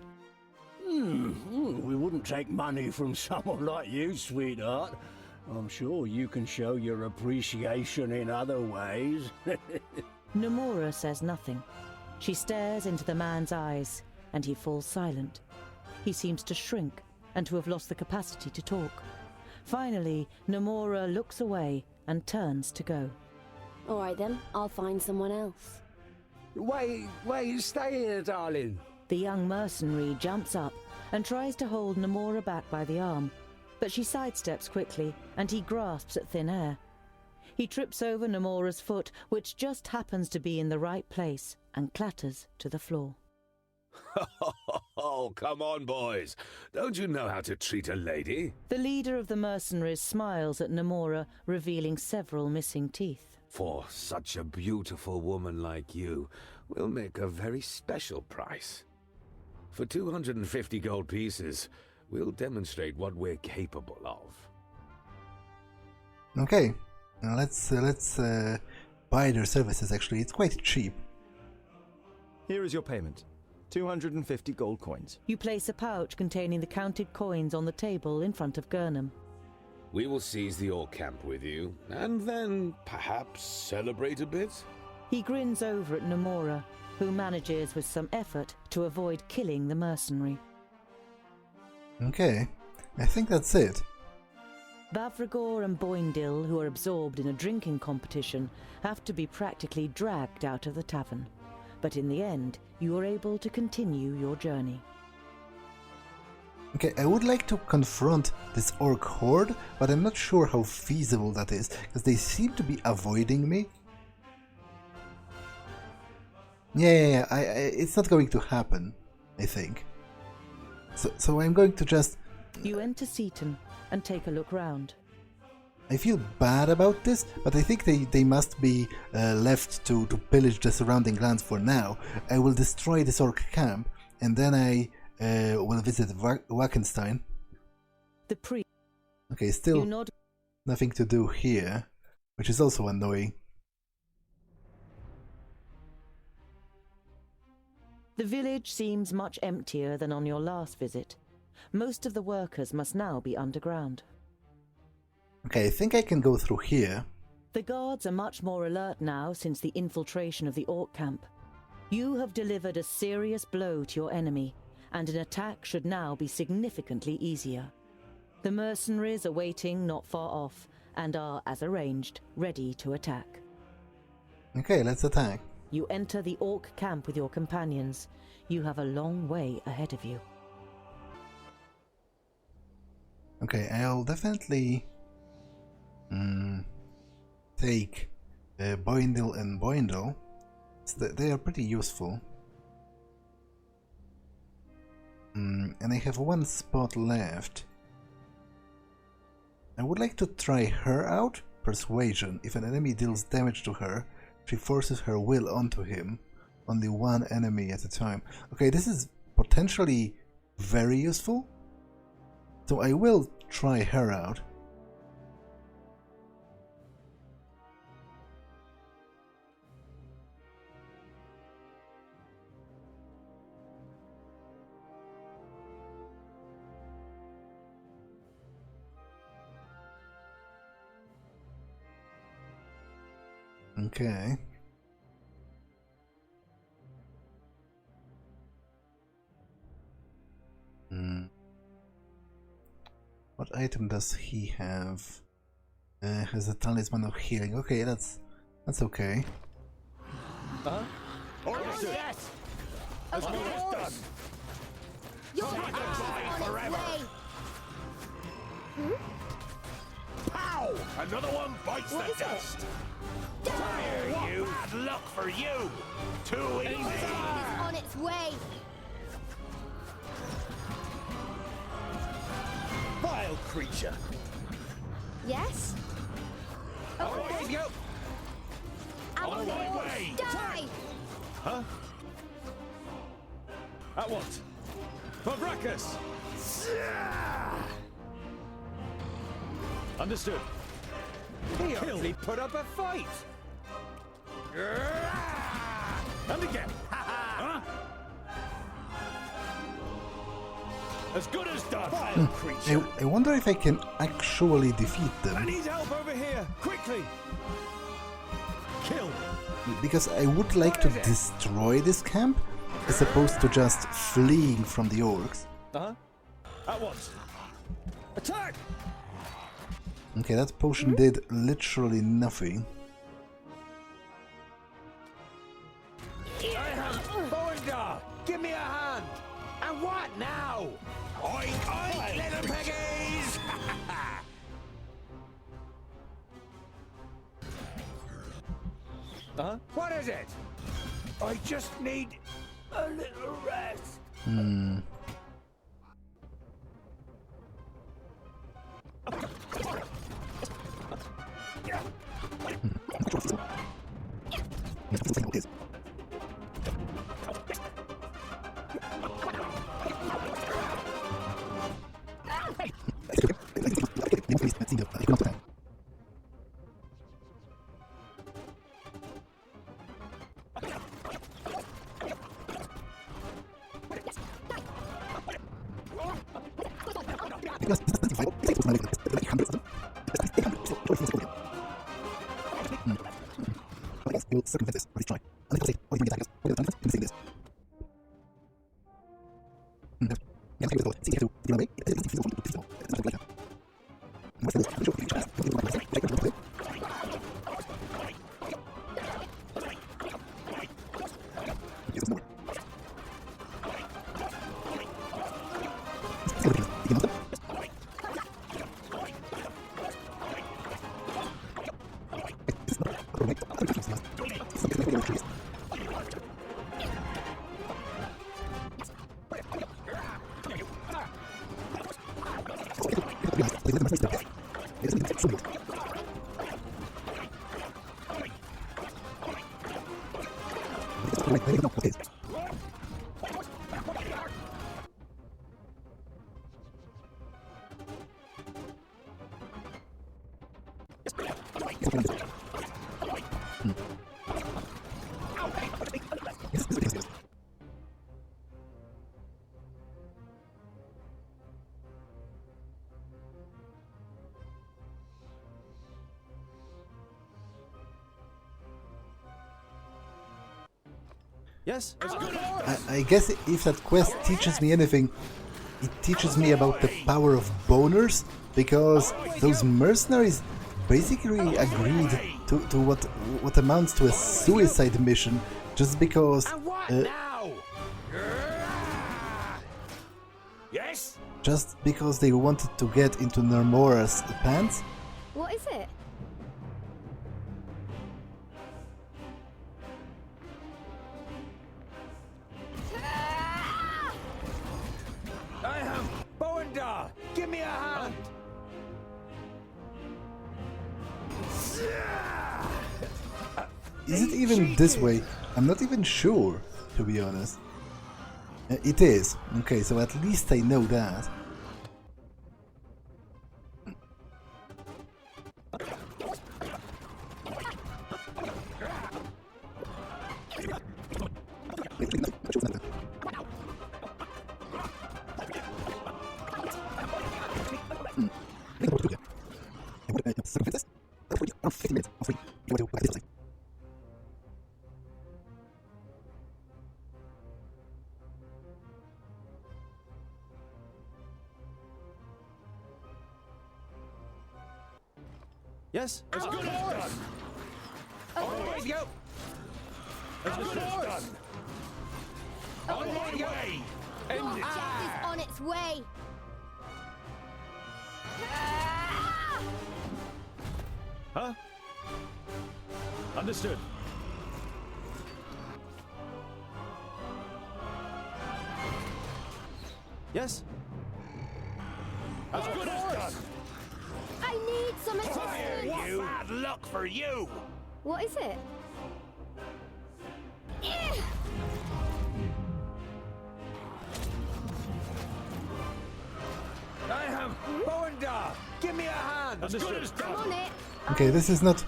[SPEAKER 12] We wouldn't take money from someone like you, sweetheart. I'm sure you can show your appreciation in other ways.
[SPEAKER 2] Namora says nothing. She stares into the man's eyes, and he falls silent. He seems to shrink, and to have lost the capacity to talk. Finally, Namora looks away and turns to go.
[SPEAKER 17] All right then, I'll find someone else.
[SPEAKER 8] Wait, stay here, darling.
[SPEAKER 2] The young mercenary jumps up and tries to hold Namora back by the arm, but she sidesteps quickly, and he grasps at thin air. He trips over Namora's foot, which just happens to be in the right place, and clatters to the floor.
[SPEAKER 16] Oh, come on, boys. Don't you know how to treat a lady?
[SPEAKER 2] The leader of the mercenaries smiles at Namora, revealing several missing teeth.
[SPEAKER 16] For such a beautiful woman like you, we'll make a very special price. For 250 gold pieces, we'll demonstrate what we're capable of.
[SPEAKER 1] Okay, now let's buy their services. Actually, it's quite cheap.
[SPEAKER 11] Here is your payment. 250 gold coins.
[SPEAKER 2] You place a pouch containing the counted coins on the table in front of Gurnham.
[SPEAKER 16] We will seize the orc camp with you, and then perhaps celebrate a bit?
[SPEAKER 2] He grins over at Namora, who manages with some effort to avoid killing the mercenary.
[SPEAKER 1] Okay, I think that's it.
[SPEAKER 2] Bavragor and Boindil, who are absorbed in a drinking competition, have to be practically dragged out of the tavern. But in the end, you are able to continue your journey.
[SPEAKER 1] Okay, I would like to confront this orc horde, but I'm not sure how feasible that is, because they seem to be avoiding me. Yeah, it's not going to happen, I think. So I'm going to just...
[SPEAKER 2] You enter Seaton and take a look round.
[SPEAKER 1] I feel bad about this, but I think they must be left to pillage the surrounding lands for now. I will destroy this orc camp, and then I will visit Wackenstein.
[SPEAKER 2] The priest.
[SPEAKER 1] Okay, still nothing to do here, which is also annoying.
[SPEAKER 2] The village seems much emptier than on your last visit. Most of the workers must now be underground.
[SPEAKER 1] Okay, I think I can go through here.
[SPEAKER 2] The guards are much more alert now since the infiltration of the orc camp. You have delivered a serious blow to your enemy, and an attack should now be significantly easier. The mercenaries are waiting not far off, and are, as arranged, ready to attack.
[SPEAKER 1] Okay, let's attack.
[SPEAKER 2] You enter the orc camp with your companions. You have a long way ahead of you.
[SPEAKER 1] Okay, I'll definitely take Boindil and Boindil. They are pretty useful. And I have one spot left. I would like to try her out. Persuasion. If an enemy deals damage to her, she forces her will onto him. Only one enemy at a time. Okay, this is potentially very useful. So I will try her out. Okay. What item does he have? Has a talisman of healing. Okay, that's okay.
[SPEAKER 9] Huh? Yes! As good as done!
[SPEAKER 17] You're on its way!
[SPEAKER 13] Pow! Another one bites
[SPEAKER 17] What
[SPEAKER 13] the
[SPEAKER 17] is it?
[SPEAKER 13] dust! Fire, you! Bad luck for you! Too easy!
[SPEAKER 17] It's on its way!
[SPEAKER 9] Vile creature!
[SPEAKER 17] Yes?
[SPEAKER 9] Away you go!
[SPEAKER 17] On
[SPEAKER 13] my way!
[SPEAKER 17] Die!
[SPEAKER 11] Huh? At what? Bavragor! Understood.
[SPEAKER 9] He only put up a fight!
[SPEAKER 11] And again. Huh?
[SPEAKER 13] As good as done!
[SPEAKER 9] Vile creature!
[SPEAKER 1] I wonder if I can actually defeat
[SPEAKER 11] I
[SPEAKER 1] them.
[SPEAKER 11] need help over here, quickly. Kill.
[SPEAKER 1] Because I would like to destroy this camp, as opposed to just fleeing from the orcs.
[SPEAKER 11] Uh-huh. At once. Attack!
[SPEAKER 1] Okay, that potion did literally nothing.
[SPEAKER 9] Boindil! Give me a hand! And what now?
[SPEAKER 13] Oink, oink, little piggies!
[SPEAKER 11] Uh-huh.
[SPEAKER 9] What is it? I just need a little rest.
[SPEAKER 11] Yes?
[SPEAKER 1] I guess if that quest teaches me anything, it teaches me about the power of boners, because those mercenaries basically agreed to what amounts to a suicide mission just because
[SPEAKER 13] Yes?
[SPEAKER 1] just because they wanted to get into Nermora's pants.
[SPEAKER 10] What is it?
[SPEAKER 9] I am Boindil! Give me a hand!
[SPEAKER 1] Is it even this way? I'm not even sure, to be honest. It is. Okay, so at least I know that.
[SPEAKER 3] Yes?
[SPEAKER 9] As good as done. On the way to go. As good as done. On the way.
[SPEAKER 10] Your death is on its way.
[SPEAKER 11] Huh? Understood.
[SPEAKER 3] Yes?
[SPEAKER 9] As good as done.
[SPEAKER 10] I need some assistance.
[SPEAKER 9] What bad luck for you.
[SPEAKER 10] What is it?
[SPEAKER 9] I have Boindil. Give me a hand. As good as done.
[SPEAKER 10] I'm on it.
[SPEAKER 1] Okay, this is not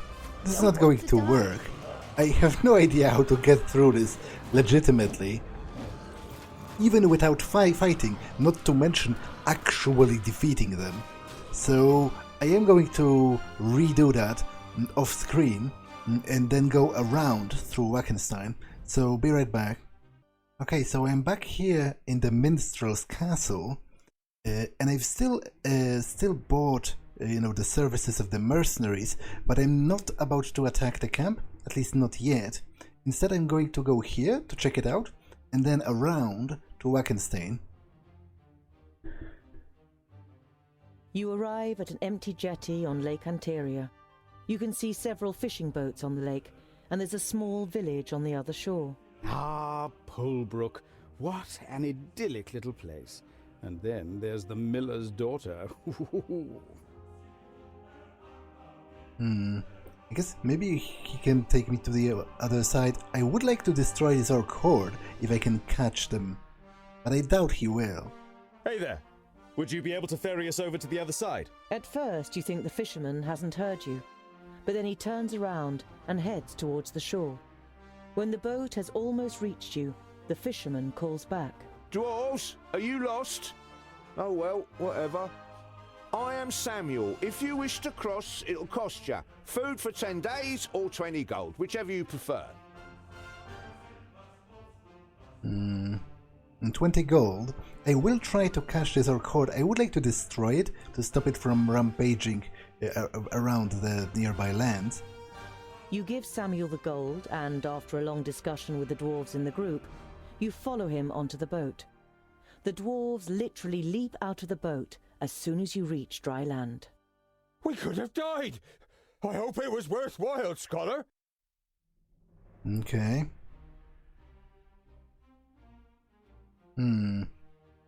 [SPEAKER 1] going to work. I have no idea how to get through this legitimately. Even without fighting, not to mention actually defeating them. So I am going to redo that off screen and then go around through Wackenstein. So be right back. Okay, so I'm back here in the minstrel's castle, and I've still bought the services of the mercenaries, but I'm not about to attack the camp, at least not yet. Instead, I'm going to go here to check it out, and then around to Wackenstein.
[SPEAKER 2] You arrive at an empty jetty on Lake Anteria. You can see several fishing boats on the lake, and there's a small village on the other shore.
[SPEAKER 4] Ah, Pulbrook. What an idyllic little place. And then there's the miller's daughter.
[SPEAKER 1] I guess maybe he can take me to the other side. I would like to destroy this orc horde if I can catch them, but I doubt he will.
[SPEAKER 11] Hey there. Would you be able to ferry us over to the other side?
[SPEAKER 2] At first, you think the fisherman hasn't heard you, but then he turns around and heads towards the shore. When the boat has almost reached you, the fisherman calls back.
[SPEAKER 18] Dwarves, are you lost? Oh well, whatever. I am Samuel. If you wish to cross, it'll cost you. Food for 10 days or 20 gold, whichever you prefer.
[SPEAKER 1] 20 gold. I will try to catch this orc horde. I would like to destroy it to stop it from rampaging around the nearby lands.
[SPEAKER 2] You give Samuel the gold, and after a long discussion with the dwarves in the group, you follow him onto the boat. The dwarves literally leap out of the boat as soon as you reach dry land.
[SPEAKER 9] We could have died. I hope it was worthwhile, Scholar.
[SPEAKER 1] Okay.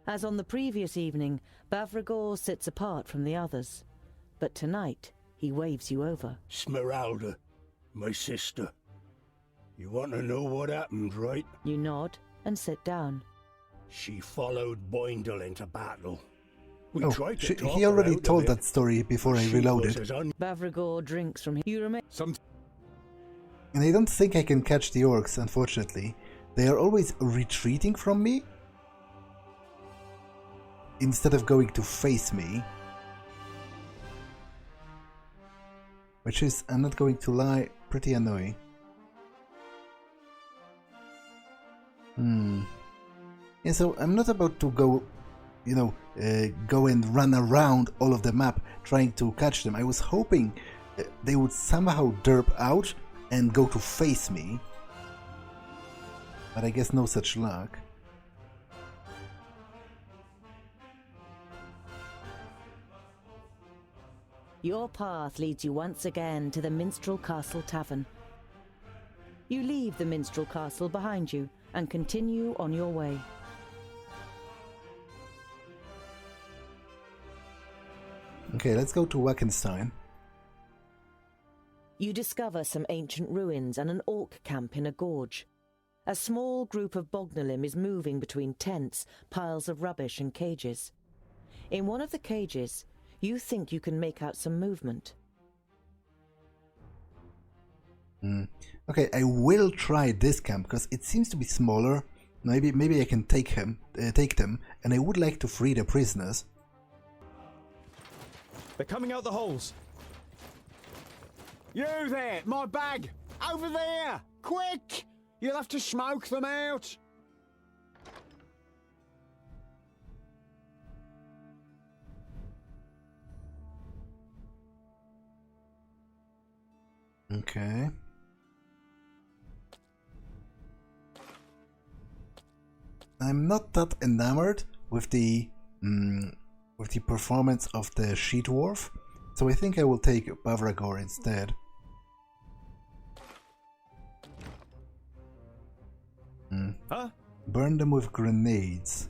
[SPEAKER 2] As on the previous evening, Bavragor sits apart from the others. But tonight, he waves you over.
[SPEAKER 12] Giralda, my sister. You want to know what happened, right?
[SPEAKER 2] You nod and sit down.
[SPEAKER 12] She followed Boindil into battle. We
[SPEAKER 1] Oh,
[SPEAKER 12] tried to talk
[SPEAKER 1] he
[SPEAKER 12] her
[SPEAKER 1] already
[SPEAKER 12] out
[SPEAKER 1] told
[SPEAKER 12] of it.
[SPEAKER 1] that story before I
[SPEAKER 12] She
[SPEAKER 1] reloaded.
[SPEAKER 12] was as
[SPEAKER 2] Bavragor drinks from him. You remain.
[SPEAKER 1] And I don't think I can catch the orcs, unfortunately. They are always retreating from me instead of going to face me. Which is, I'm not going to lie, pretty annoying. Yeah, so I'm not about to go, go and run around all of the map trying to catch them. I was hoping they would somehow derp out and go to face me. But I guess no such luck.
[SPEAKER 2] Your path leads you once again to the Minstrel Castle Tavern. You leave the Minstrel Castle behind you and continue on your way.
[SPEAKER 1] Okay, let's go to Wackenstein.
[SPEAKER 2] You discover some ancient ruins and an orc camp in a gorge. A small group of Bognalim is moving between tents, piles of rubbish and cages. In one of the cages, you think you can make out some movement.
[SPEAKER 1] Okay, I will try this camp because it seems to be smaller. Maybe I can take them, and I would like to free the prisoners.
[SPEAKER 11] They're coming out the holes.
[SPEAKER 8] You there, my bag! Over there! Quick! You'll have to smoke them out!
[SPEAKER 1] Okay. I'm not that enamored with the performance of the she-dwarf, so I think I will take Bavragor instead.
[SPEAKER 11] Huh?
[SPEAKER 1] Burn them with grenades.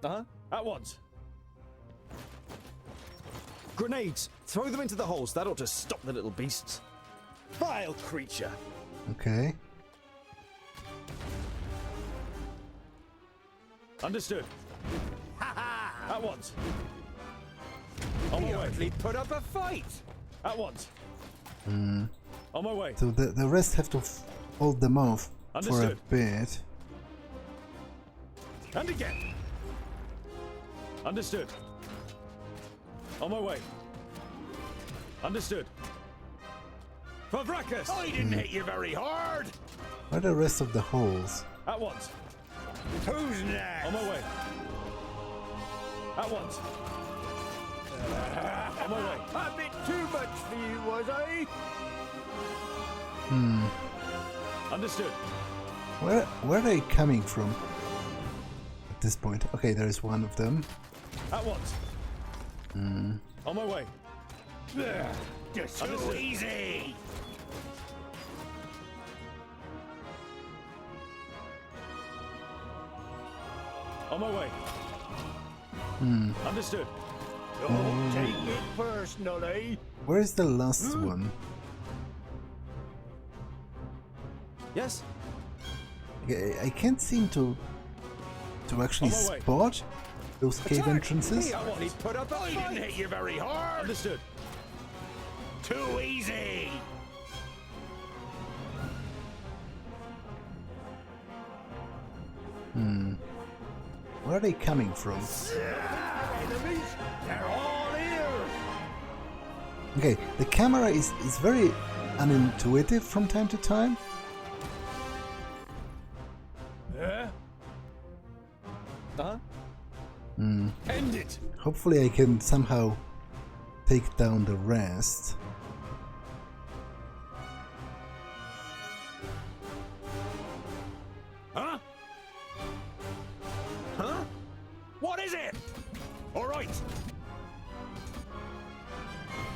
[SPEAKER 11] Uh-huh. At once. Grenades! Throw them into the holes. That ought to stop the little beasts. Vile creature!
[SPEAKER 1] Okay.
[SPEAKER 11] Understood. At once. On my way. Put up a fight! At once. On my way.
[SPEAKER 1] So the rest have to hold them off
[SPEAKER 11] Understood.
[SPEAKER 1] for a bit.
[SPEAKER 11] And again. Understood. On my way. Understood. Bavragor!
[SPEAKER 18] I didn't hit you very hard!
[SPEAKER 1] Where are the rest of the holes?
[SPEAKER 11] At once.
[SPEAKER 18] Who's next?
[SPEAKER 11] On my way. At once. On my way.
[SPEAKER 18] A bit too much for you, was I?
[SPEAKER 11] Understood.
[SPEAKER 1] Where are they coming from? At this point. Okay, there is one of them.
[SPEAKER 11] At once. On my way.
[SPEAKER 18] Just too easy!
[SPEAKER 11] On my way. Understood.
[SPEAKER 18] Don't take it personally.
[SPEAKER 1] Where is the last one?
[SPEAKER 11] Yes?
[SPEAKER 1] Okay, I can't seem to actually
[SPEAKER 11] On my way.
[SPEAKER 1] spot those cave
[SPEAKER 11] Attack!
[SPEAKER 1] entrances.
[SPEAKER 11] Put up a
[SPEAKER 18] I
[SPEAKER 11] fight!
[SPEAKER 18] didn't hit you very hard.
[SPEAKER 11] Understood.
[SPEAKER 18] Too easy.
[SPEAKER 1] Where are they coming from?
[SPEAKER 18] Enemies, they're all here.
[SPEAKER 1] Okay, the camera is very unintuitive from time to time.
[SPEAKER 11] Uh-huh.
[SPEAKER 1] End
[SPEAKER 11] it!
[SPEAKER 1] Hopefully I can somehow take down the rest.
[SPEAKER 18] Huh? Huh? What is it? All right.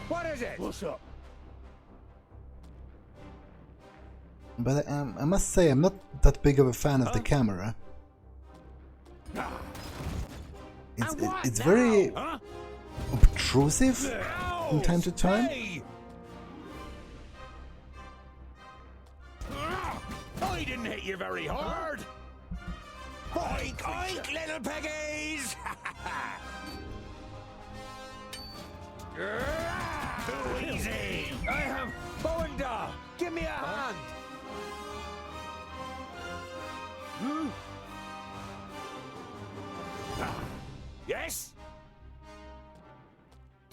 [SPEAKER 18] What is it? What's up?
[SPEAKER 1] But I must say I'm not that big of a fan of the camera. It's very obtrusive from time to time.
[SPEAKER 18] Hey! I didn't hit you very hard. Oink, oink, little piggies! Too easy! I have Boindil! Give me a hand! Yes?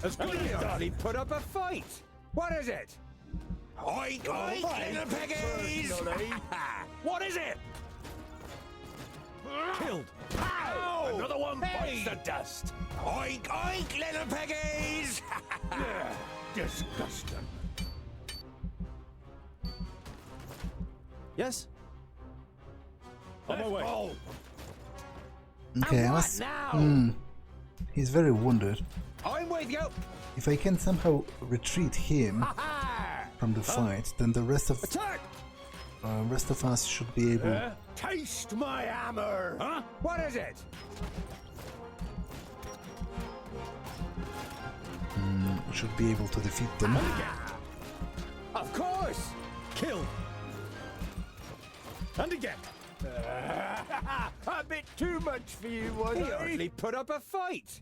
[SPEAKER 11] As good as done. He put up a fight.
[SPEAKER 18] What is it? Oink, oink, little piggies! What is it?
[SPEAKER 11] Killed.
[SPEAKER 18] Ow! Another one bites the dust. Oink, oink, little piggies! Disgusting.
[SPEAKER 11] Yes? On my way.
[SPEAKER 1] Okay, I must. He's very wounded.
[SPEAKER 18] I'm with you.
[SPEAKER 1] If I can somehow retreat him from the fight, then the rest of us should be able.
[SPEAKER 18] Taste my hammer. Huh? What is it?
[SPEAKER 1] Should be able to defeat them.
[SPEAKER 18] Of course.
[SPEAKER 11] Kill. And again.
[SPEAKER 18] A bit too much for you, was
[SPEAKER 11] He
[SPEAKER 18] I?
[SPEAKER 11] hardly put up a fight.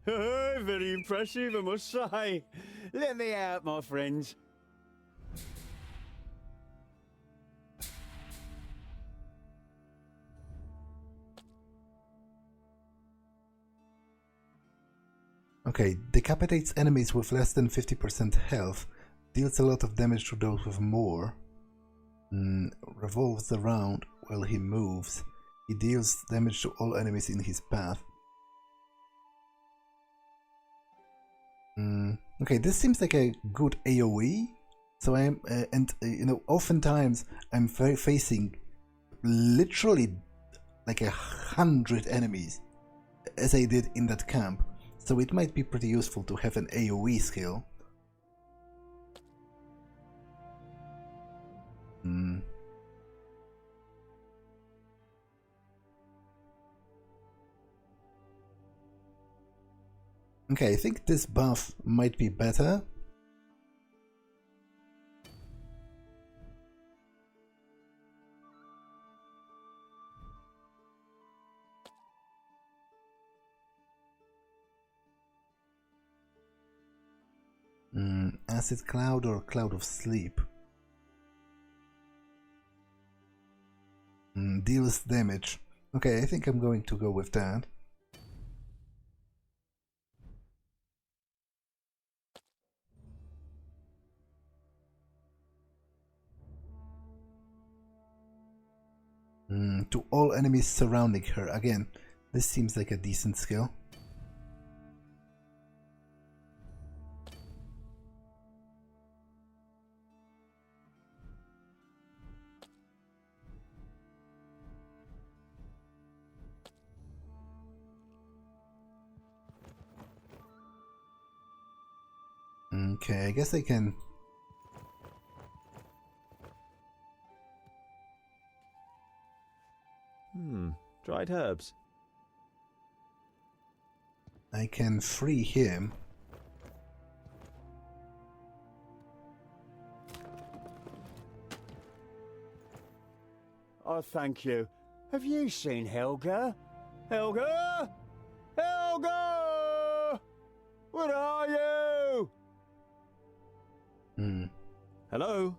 [SPEAKER 8] Very impressive, I must say. Let me out, my friends.
[SPEAKER 1] Okay, decapitates enemies with less than 50% health, deals a lot of damage to those with more, revolves around while he moves, he deals damage to all enemies in his path. Okay, this seems like a good AoE. So I'm, oftentimes I'm facing literally like 100 enemies, as I did in that camp. So it might be pretty useful to have an AoE skill. Okay, I think this buff might be better. Acid Cloud or Cloud of Sleep? Deals damage. Okay, I think I'm going to go with that. To all enemies surrounding her. Again, this seems like a decent skill. Okay, I guess I can...
[SPEAKER 3] Dried herbs.
[SPEAKER 1] I can free him.
[SPEAKER 8] Oh, thank you. Have you seen Helga? Helga? Helga! Where are you?
[SPEAKER 3] Hello?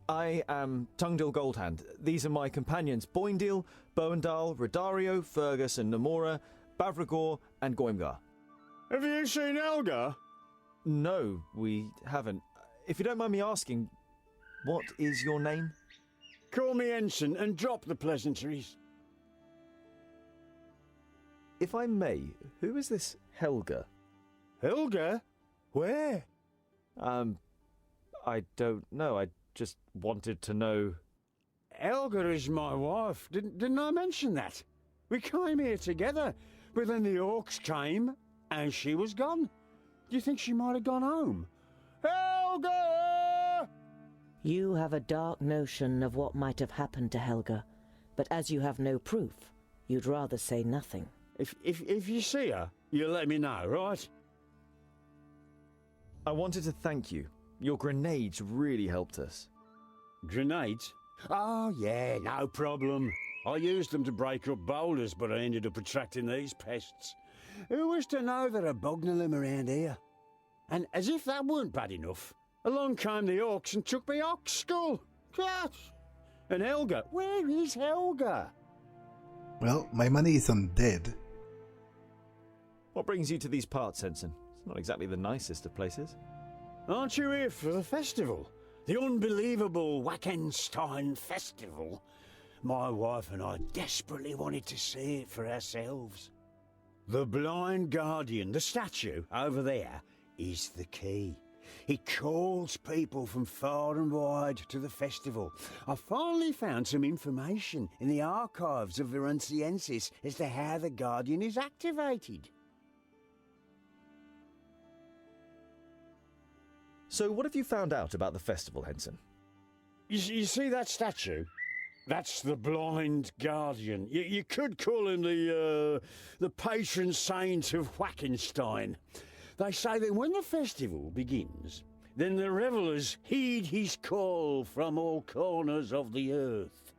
[SPEAKER 3] I am Tungdil Goldhand. These are my companions, Boindil, Boindil, Rodario, Fergus and Namora, Bavragor and Goimgar.
[SPEAKER 8] Have you seen Helga?
[SPEAKER 3] No, we haven't. If you don't mind me asking, what is your name?
[SPEAKER 8] Call me Ensign and drop the pleasantries.
[SPEAKER 3] If I may, who is this Helga?
[SPEAKER 8] Helga? Where?
[SPEAKER 3] I don't know. I just wanted to know.
[SPEAKER 8] Helga is my wife. Didn't I mention that? We came here together, but then the orcs came and she was gone. Do you think she might have gone home? Helga!
[SPEAKER 2] You have a dark notion of what might have happened to Helga, but as you have no proof, you'd rather say nothing.
[SPEAKER 8] If you see her, you'll let me know, right?
[SPEAKER 3] I wanted to thank you. Your grenades really helped us.
[SPEAKER 8] Grenades? Oh, yeah, no problem. I used them to break up boulders, but I ended up attracting these pests. Who was to know there are Bognolum around here? And as if that weren't bad enough, along came the orcs and took me ox skull. Gosh! And Helga, where is Helga?
[SPEAKER 1] Well, my money is on dead.
[SPEAKER 3] What brings you to these parts, Ensign? It's not exactly the nicest of places.
[SPEAKER 8] Aren't you here for the festival? The unbelievable Wackenstein festival? My wife and I desperately wanted to see it for ourselves. The blind guardian, the statue over there, is the key. He calls people from far and wide to the festival. I finally found some information in the archives of Virunciensis as to how the guardian is activated.
[SPEAKER 3] So what have you found out about the festival, Ensign?
[SPEAKER 8] You see that statue? That's the blind guardian. You could call him the patron saint of Wackenstein. They say that when the festival begins, then the revellers heed his call from all corners of the earth.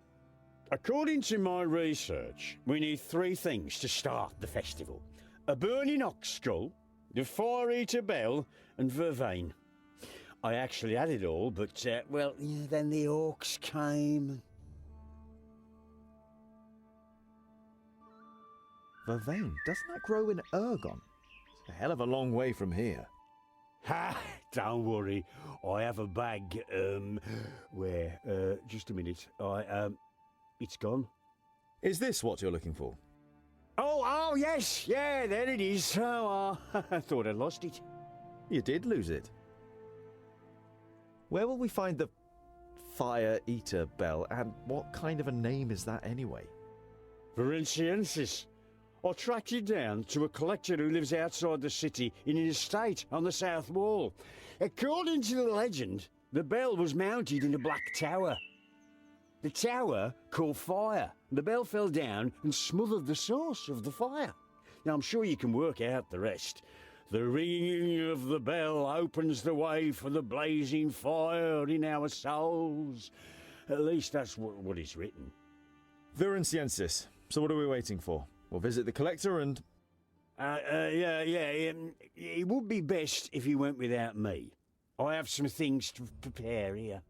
[SPEAKER 8] According to my research, we need 3 things to start the festival. A burning ox skull, the fire-eater bell, and vervain. I actually had it all, but, then the orcs came.
[SPEAKER 3] Vervain? Doesn't that grow in Ergon? It's a hell of a long way from here.
[SPEAKER 8] Ha! Don't worry. I have a bag, where? Just a minute. It's gone.
[SPEAKER 3] Is this what you're looking for?
[SPEAKER 8] Oh, yes! Yeah, there it is. Oh, I thought I lost it.
[SPEAKER 3] You did lose it. Where will we find the Fire Eater Bell, and what kind of a name is that anyway?
[SPEAKER 8] Varenciensis. I tracked you down to a collector who lives outside the city in an estate on the south wall. According to the legend, the bell was mounted in a black tower. The tower caught fire. The bell fell down and smothered the source of the fire. Now, I'm sure you can work out the rest. The ringing of the bell opens the way for the blazing fire in our souls. At least that's what is written.
[SPEAKER 3] Varenciensis. So what are we waiting for? We'll visit the collector and...
[SPEAKER 8] It would be best if you went without me. I have some things to prepare here.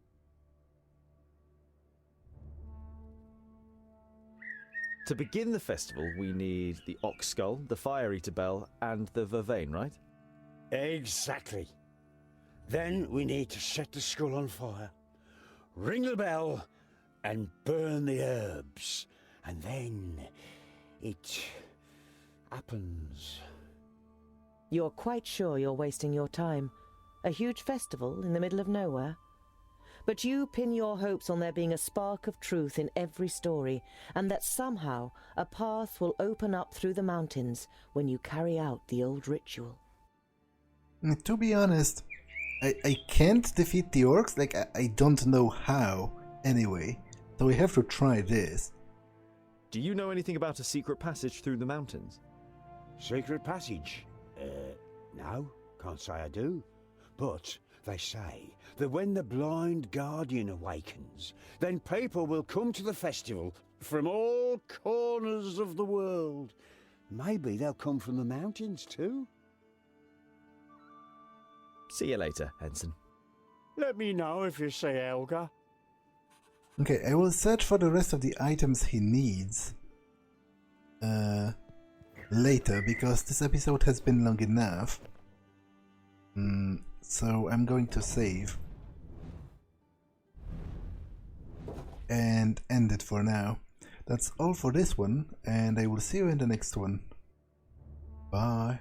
[SPEAKER 3] To begin the festival, we need the Ox Skull, the Fire Eater Bell, and the Vervain, right?
[SPEAKER 8] Exactly. Then we need to set the skull on fire, ring the bell, and burn the herbs. And then it happens.
[SPEAKER 2] You're quite sure you're wasting your time? A huge festival in the middle of nowhere? But you pin your hopes on there being a spark of truth in every story, and that somehow a path will open up through the mountains when you carry out the old ritual.
[SPEAKER 1] To be honest, I can't defeat the orcs, like I don't know how, anyway, so we have to try this.
[SPEAKER 3] Do you know anything about a secret passage through the mountains?
[SPEAKER 8] Secret passage? No, can't say I do. But they say that when the blind guardian awakens, then people will come to the festival from all corners of the world. Maybe they'll come from the mountains too.
[SPEAKER 3] See you later, Ensign.
[SPEAKER 8] Let me know if you see Helga.
[SPEAKER 1] Okay, I will search for the rest of the items he needs later, because this episode has been long enough. So I'm going to save and end it for now. That's all for this one, and I will see you in the next one. Bye.